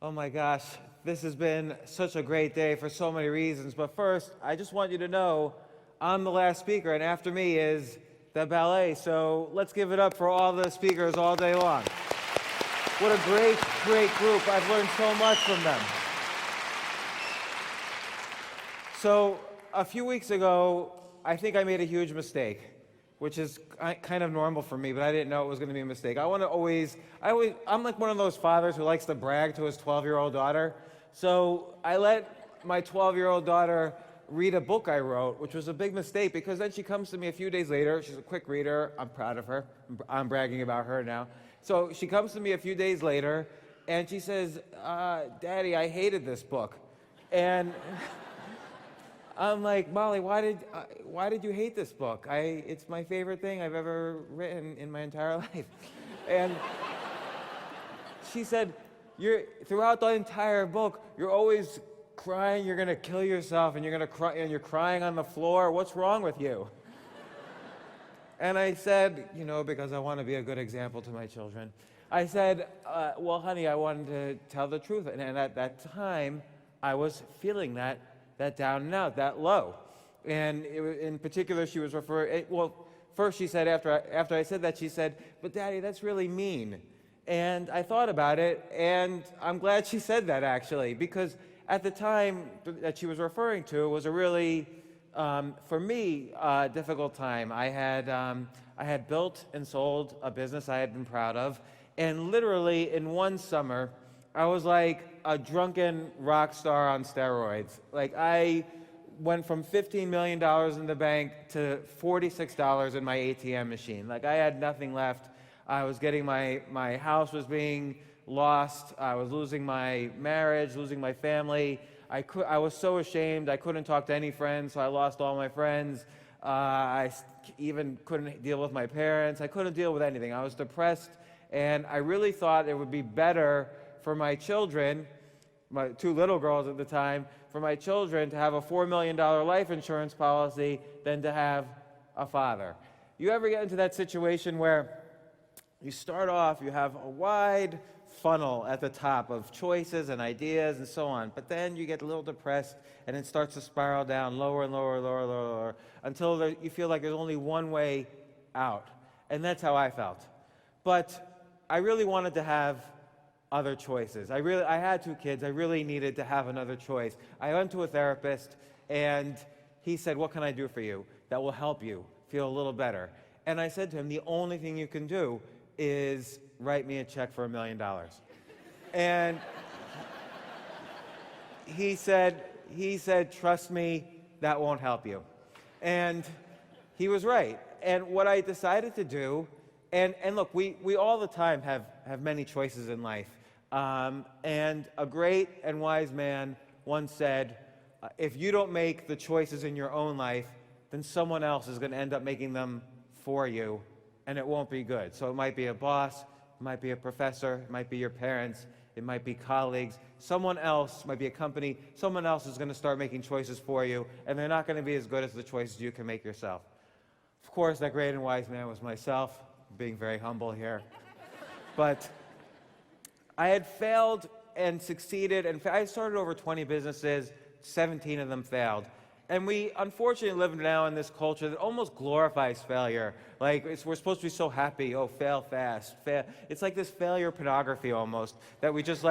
Oh my gosh, this has been such a great day for so many reasons. But first, I just want you to know I'm the last speaker, and after me is the ballet. So let's give it up for all the speakers all day long. What a great, great group. I've learned so much from them. So a few weeks ago, I think I made a huge mistake, which is kind of normal for me, but I didn't know it was going to be a mistake. I'm like one of those fathers who likes to brag to his 12-year-old daughter. So I let my 12-year-old daughter read a book I wrote, which was a big mistake because then she comes to me a few days later. She's a quick reader. I'm proud of her. I'm bragging about her now. So she comes to me a few days later, and she says, Daddy, I hated this book. And I'm like, Molly, why did you hate this book? It's my favorite thing I've ever written in my entire life. And she said, throughout the entire book, you're always crying, you're gonna kill yourself, and you're gonna cry, and you're crying on the floor. What's wrong with you? And I said, because I want to be a good example to my children. I said, well, honey, I wanted to tell the truth. And at that time, I was feeling that down and out, that low. And in particular, she was referring, first she said, after I said that, she said, but Daddy, that's really mean. And I thought about it, and I'm glad she said that, actually, because at the time that she was referring to was a really, for me, difficult time. I had built and sold a business I had been proud of, and literally in one summer, I was like a drunken rock star on steroids. Like, I went from $15 million in the bank to $46 in my ATM machine. Like, I had nothing left. I was getting my house was being lost. I was losing my marriage, losing my family. I was so ashamed. I couldn't talk to any friends, so I lost all my friends. I even couldn't deal with my parents. I couldn't deal with anything. I was depressed, and I really thought it would be better for my children, my two little girls at the time, for my children to have a $4 million life insurance policy than to have a father. You ever get into that situation where you start off, you have a wide funnel at the top of choices and ideas and so on, but then you get a little depressed and it starts to spiral down lower and lower, lower, lower, lower, until you feel like there's only one way out. And that's how I felt. But I really wanted to have other choices. I had two kids. I really needed to have another choice. I went to a therapist, and he said, what can I do for you that will help you feel a little better? And I said to him, the only thing you can do is write me a check for $1 million. And he said, trust me, that won't help you. And he was right. And what I decided to do, and look, we all the time have many choices in life. And a great and wise man once said, if you don't make the choices in your own life, then someone else is going to end up making them for you, and it won't be good. So it might be a boss, it might be a professor, it might be your parents, it might be colleagues, someone else, might be a company, someone else is going to start making choices for you, and they're not going to be as good as the choices you can make yourself. Of course, that great and wise man was myself, being very humble here. But I had failed and succeeded, and I started over 20 businesses, 17 of them failed. And we unfortunately live now in this culture that almost glorifies failure. Like, we're supposed to be so happy, fail fast, fail. It's like this failure pornography almost, that we just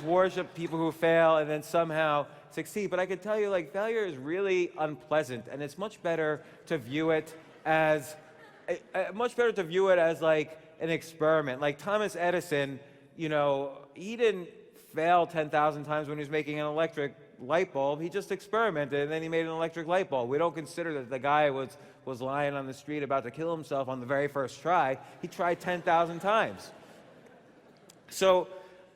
worship people who fail and then somehow succeed. But I can tell you, failure is really unpleasant, and it's much better to view it as like an experiment. Like Thomas Edison, he didn't fail 10,000 times when he was making an electric light bulb. He just experimented, and then he made an electric light bulb. We don't consider that the guy was lying on the street about to kill himself on the very first try. He tried 10,000 times. So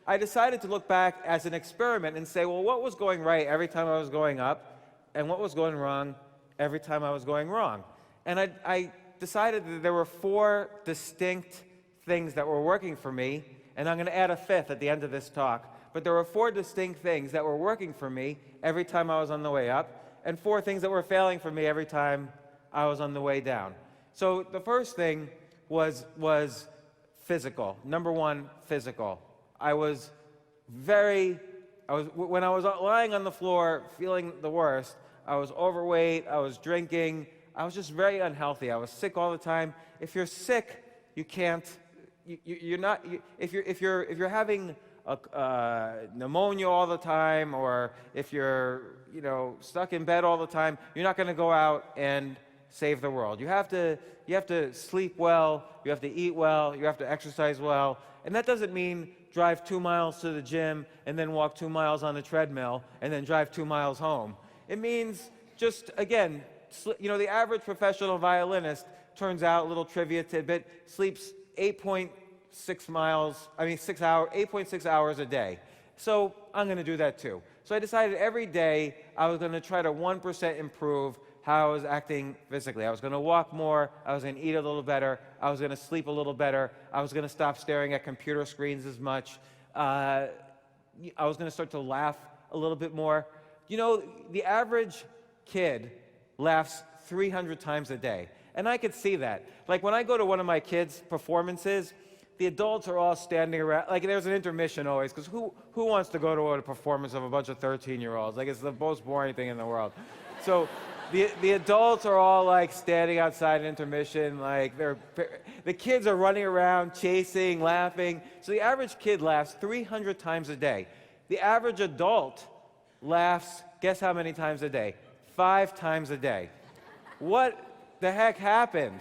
I decided to look back as an experiment and say, well, what was going right every time I was going up, and what was going wrong every time I was going wrong? And I decided that there were 4 distinct things that were working for me, and I'm going to add a 5th at the end of this talk. But there were 4 distinct things that were working for me every time I was on the way up, and 4 things that were failing for me every time I was on the way down. So the first thing was physical. Number 1, physical. I was when I was lying on the floor feeling the worst, I was overweight, I was drinking, I was just very unhealthy. I was sick all the time. If you're sick, you can't, you're not, if you're having pneumonia all the time, or if you're, stuck in bed all the time, you're not going to go out and save the world. You have to sleep well, you have to eat well, you have to exercise well, and that doesn't mean drive 2 miles to the gym and then walk 2 miles on the treadmill and then drive 2 miles home. It means just, again, the average professional violinist, turns out, little trivia tidbit, sleeps 8.6 hours a day. So I'm going to do that too. So I decided every day I was going to try to 1% improve how I was acting physically. I was going to walk more, I was going to eat a little better, I was going to sleep a little better, I was going to stop staring at computer screens as much, I was going to start to laugh a little bit more. The average kid laughs 300 times a day. And I could see that. Like when I go to one of my kids' performances, the adults are all standing around. Like there's an intermission always, because who wants to go to a performance of a bunch of 13-year-olds? Like it's the most boring thing in the world. So the adults are all like standing outside an intermission, like the kids are running around, chasing, laughing. So the average kid laughs 300 times a day. The average adult laughs, guess how many times a day? 5 times a day. What the heck happened?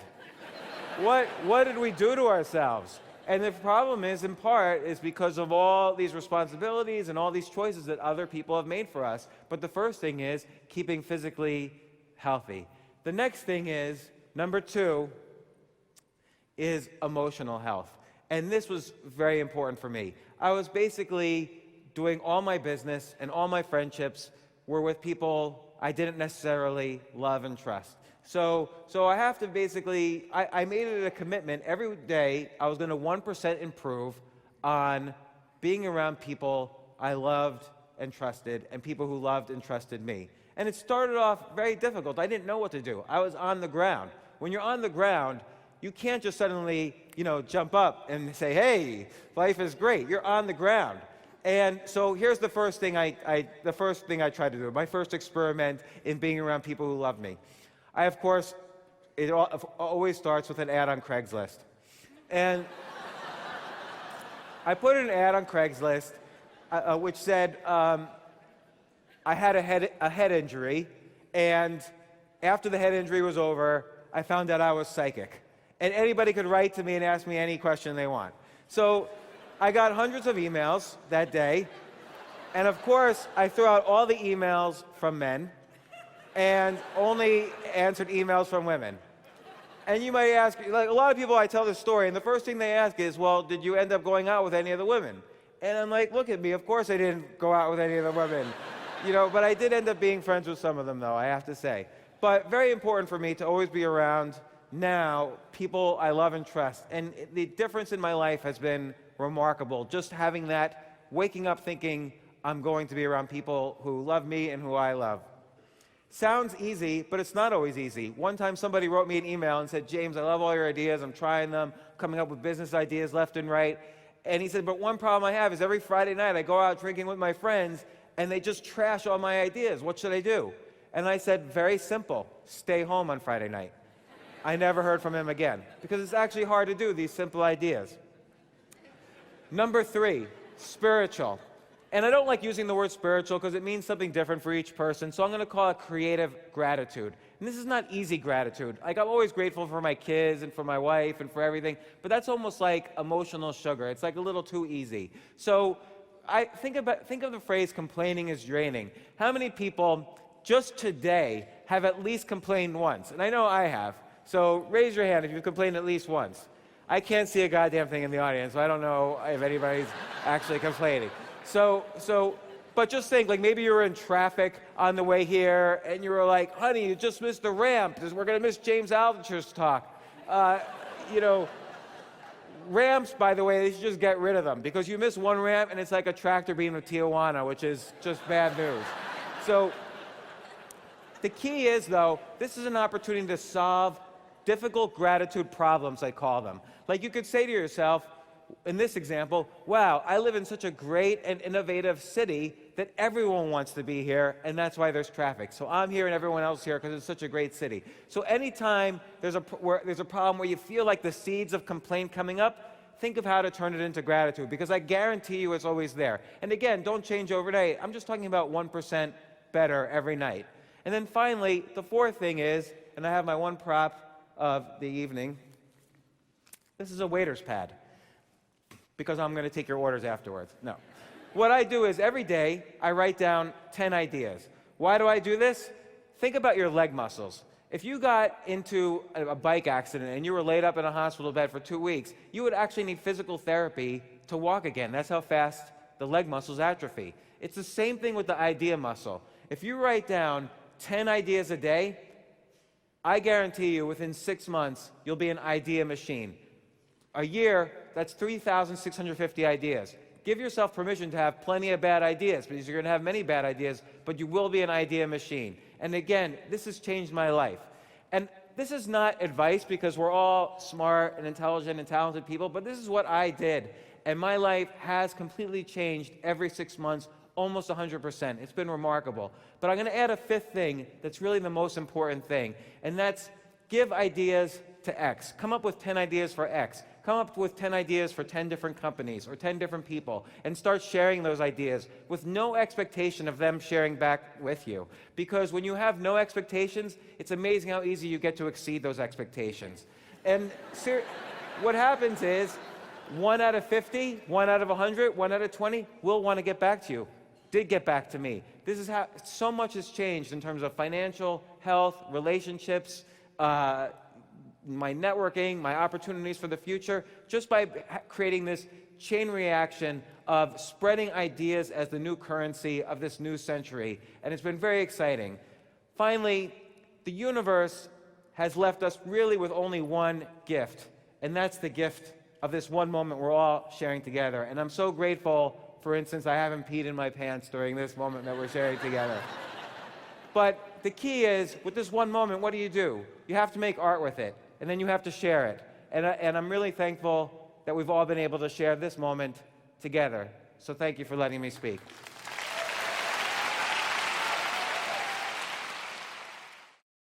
What did we do to ourselves? And the problem is, in part, is because of all these responsibilities and all these choices that other people have made for us. But the first thing is keeping physically healthy. The next thing is, number 2, is emotional health. And this was very important for me. I was basically doing all my business and all my friendships were with people I didn't necessarily love and trust. So I have to basically, I made it a commitment every day I was going to 1% improve on being around people I loved and trusted, and people who loved and trusted me. And it started off very difficult. I didn't know what to do. I was on the ground. When you're on the ground, you can't just suddenly, jump up and say, hey, life is great. You're on the ground. And so here's the first thing I tried to do, my first experiment in being around people who love me. Of course, it always starts with an ad on Craigslist. And I put an ad on Craigslist which said I had a head injury, and after the head injury was over, I found out I was psychic. And anybody could write to me and ask me any question they want. So I got hundreds of emails that day, and of course, I threw out all the emails from men and only answered emails from women. And you might ask, like a lot of people, I tell this story, and the first thing they ask is, well, did you end up going out with any of the women? And I'm like, look at me, of course I didn't go out with any of the women. But I did end up being friends with some of them, though, I have to say. But very important for me to always be around now people I love and trust. And the difference in my life has been remarkable. Just having that, waking up thinking, I'm going to be around people who love me and who I love. Sounds easy, but it's not always easy. One time somebody wrote me an email and said, James, I love all your ideas. I'm trying them, coming up with business ideas left and right. And he said, but one problem I have is every Friday night I go out drinking with my friends and they just trash all my ideas. What should I do? And I said, very simple, stay home on Friday night. I never heard from him again because it's actually hard to do these simple ideas. Number 3, spiritual. And I don't like using the word spiritual because it means something different for each person, so I'm going to call it creative gratitude. And this is not easy gratitude. Like, I'm always grateful for my kids and for my wife and for everything, but that's almost like emotional sugar. It's like a little too easy. So I think of the phrase complaining is draining. How many people just today have at least complained once? And I know I have. So raise your hand if you've complained at least once. I can't see a goddamn thing in the audience, so I don't know if anybody's actually complaining. But just think, like maybe you were in traffic on the way here, and you were like, honey, you just missed the ramp. We're going to miss James Altucher's talk. Ramps, by the way, they should just get rid of them, because you miss one ramp, and it's like a tractor beam of Tijuana, which is just bad news. So the key is, though, this is an opportunity to solve difficult gratitude problems, I call them. Like you could say to yourself, in this example, wow, I live in such a great and innovative city that everyone wants to be here, and that's why there's traffic. So I'm here and everyone else here because it's such a great city. So anytime there's a problem where you feel like the seeds of complaint coming up, think of how to turn it into gratitude, because I guarantee you it's always there. And again, don't change overnight. I'm just talking about 1% better every night. And then finally, the fourth thing is, and I have my one prop of the evening, this is a waiter's pad, because I'm going to take your orders afterwards. No. What I do is every day I write down 10 ideas. Why do I do this? Think about your leg muscles. If you got into a bike accident and you were laid up in a hospital bed for 2 weeks, you would actually need physical therapy to walk again. That's how fast the leg muscles atrophy. It's the same thing with the idea muscle. If you write down 10 ideas a day, I guarantee you within 6 months, you'll be an idea machine. A year, that's 3,650 ideas. Give yourself permission to have plenty of bad ideas, because you're going to have many bad ideas, but you will be an idea machine. And again, this has changed my life. And this is not advice, because we're all smart and intelligent and talented people, but this is what I did. And my life has completely changed every 6 months, almost 100%. It's been remarkable. But I'm going to add a fifth thing that's really the most important thing, and that's give ideas to X. Come up with 10 ideas for X. Come up with 10 ideas for 10 different companies or 10 different people, and start sharing those ideas with no expectation of them sharing back with you. Because when you have no expectations, it's amazing how easy you get to exceed those expectations. And what happens is 1 out of 50, 1 out of 100, 1 out of 20 will want to get back to you. Did get back to me. This is how so much has changed in terms of financial, health, relationships, my networking, my opportunities for the future, just by creating this chain reaction of spreading ideas as the new currency of this new century. And it's been very exciting. Finally, the universe has left us really with only one gift, and that's the gift of this one moment we're all sharing together. And I'm so grateful, for instance, I haven't peed in my pants during this moment that we're sharing together. But the key is, with this one moment, what do? You have to make art with it, and then you have to share it. And I'm really thankful that we've all been able to share this moment together. So thank you for letting me speak.